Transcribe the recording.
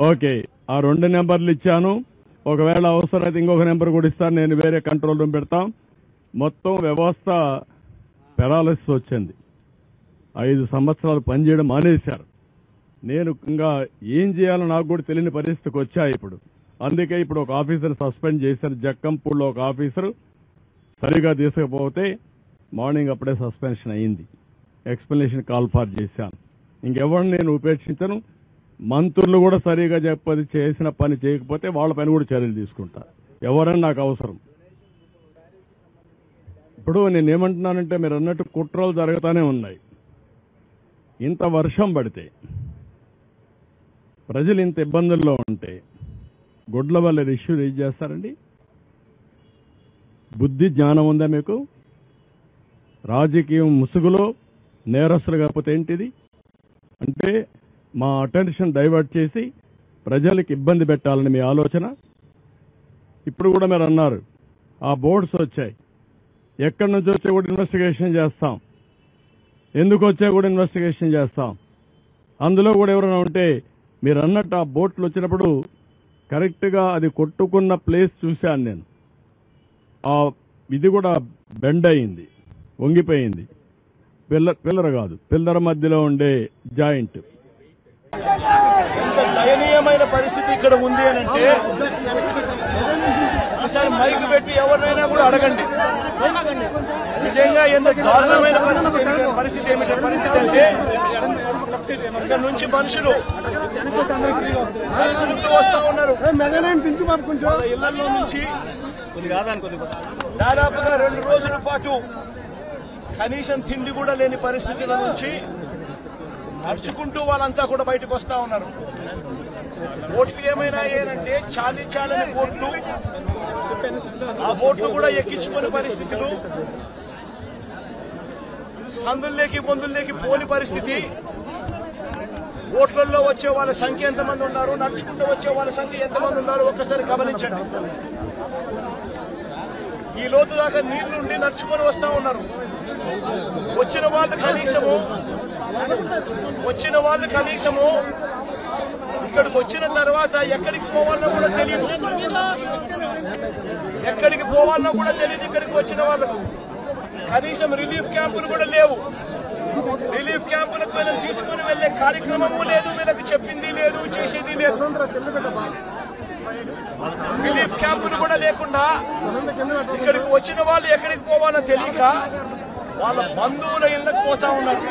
Okay, ఆ 2 నెంబర్లు ఇచ్చాను. ఒకవేళ అవసరమైతే ఇంకొక నెంబర్ కూడా ఇస్తాను. నేను వేరే కంట్రోల్ రూమ్ పెడతాం. మొత్తం వ్యవస్థ పెరాలసిస్ వచ్చింది. 5 సంవత్సరాలు పనిచేయడం మానేశారు. నేను ఇంకా ఏం చేయాలో నాకు కూడా తెలియని పరిస్థితికి వచ్చా ఇప్పుడు. అందుకే ఇప్పుడు ఒక ఆఫీసర్ సస్పెండ్ చేశారు. జక్కంపూడిలో ఒక ఆఫీసరు సరిగా తీసుకపోతే మార్నింగ్ అప్పుడే సస్పెన్షన్ అయింది. ఎక్స్ప్లెనేషన్ కాల్ ఫార్ చేశాను. ఇంకెవరిని నేను ఉపేక్షించను. మంత్రులు కూడా సరిగా చేసిన పని చేయకపోతే వాళ్ళ పైన కూడా చర్యలు తీసుకుంటారు. ఎవరైనా నాకు అవసరం. ఇప్పుడు నేనేమంటున్నానంటే మీరు అన్నట్టు కుట్రలు జరుగుతూనే ఉన్నాయి. ఇంత వర్షం పడితే ప్రజలు ఇంత ఇబ్బందుల్లో ఉంటే గుడ్ల వల్ల ఇష్యూ రేజ్ చేస్తారండి? బుద్ధి జ్ఞానం ఉందా మీకు? రాజకీయం ముసుగులో నేరస్తులు కాకపోతే ఏంటిది? అంటే మా అటెన్షన్ డైవర్ట్ చేసి ప్రజలకు ఇబ్బంది పెట్టాలని మీ ఆలోచన. ఇప్పుడు కూడా మీరు అన్నారు ఆ బోర్డ్స్ వచ్చాయి, ఎక్కడి నుంచి వచ్చా కూడా ఇన్వెస్టిగేషన్ చేస్తాం, ఎందుకు వచ్చా కూడా ఇన్వెస్టిగేషన్ చేస్తాం. అందులో కూడా ఎవరైనా ఉంటే మీరు అన్నట్టు ఆ బోట్లు వచ్చినప్పుడు కరెక్ట్గా అది కొట్టుకున్న ప్లేస్ చూశాను నేను. ఆ ఇది కూడా బెండ్ అయింది, వంగిపోయింది. పిల్లర్ కాదు, పిల్లర్ మధ్యలో ఉండే జాయింట్. ఎంత దయనీయమైన పరిస్థితి ఇక్కడ ఉంది అని అంటే ఒకసారి మైకు పెట్టి ఎవరినైనా కూడా అడగండి. నిజంగా ఎంత దారుణమైన పరిస్థితి అంటే ఇక్కడ నుంచి మనుషులు వస్తా ఉన్నారు. ఇళ్లలో నుంచి దాదాపుగా 2 రోజుల పాటు కనీసం తిండి కూడా లేని పరిస్థితుల నుంచి నడుచుకుంటూ వాళ్ళంతా కూడా బయటకు వస్తా ఉన్నారు. బోట్లు ఏమైనా ఏనంటే చాలని బోట్లు, ఆ బోట్లు కూడా ఎక్కించుకునే పరిస్థితులు, సందుల్లోకి బొందుల్లోకి పోని పరిస్థితి. బోట్లలో వచ్చే వాళ్ళ సంఖ్య ఎంతమంది ఉన్నారు, నడుచుకుంటూ వచ్చే వాళ్ళ సంఖ్య ఎంతమంది ఉన్నారు ఒక్కసారి గమనించండి. ఈ లోతు దాకా నీళ్లుండి నడుచుకొని వస్తా ఉన్నారు. వచ్చిన వాళ్ళు కనీసము ఇక్కడికి వచ్చిన తర్వాత ఎక్కడికి పోవాలన్నా కూడా తెలియదు. ఇక్కడికి వచ్చిన వాళ్ళకు కనీసం రిలీఫ్ క్యాంపులు కూడా లేవు. రిలీఫ్ క్యాంపులకు వీళ్ళని తీసుకుని వెళ్లే కార్యక్రమము లేదు, వీళ్ళకి చెప్పింది లేదు, చేసేది లేదు. రిలీఫ్ క్యాంపులు కూడా లేకుండా ఇక్కడికి వచ్చిన వాళ్ళు ఎక్కడికి పోవాలో తెలియక వాళ్ళ బంధువుల ఇళ్లకు పోతా ఉన్నారు.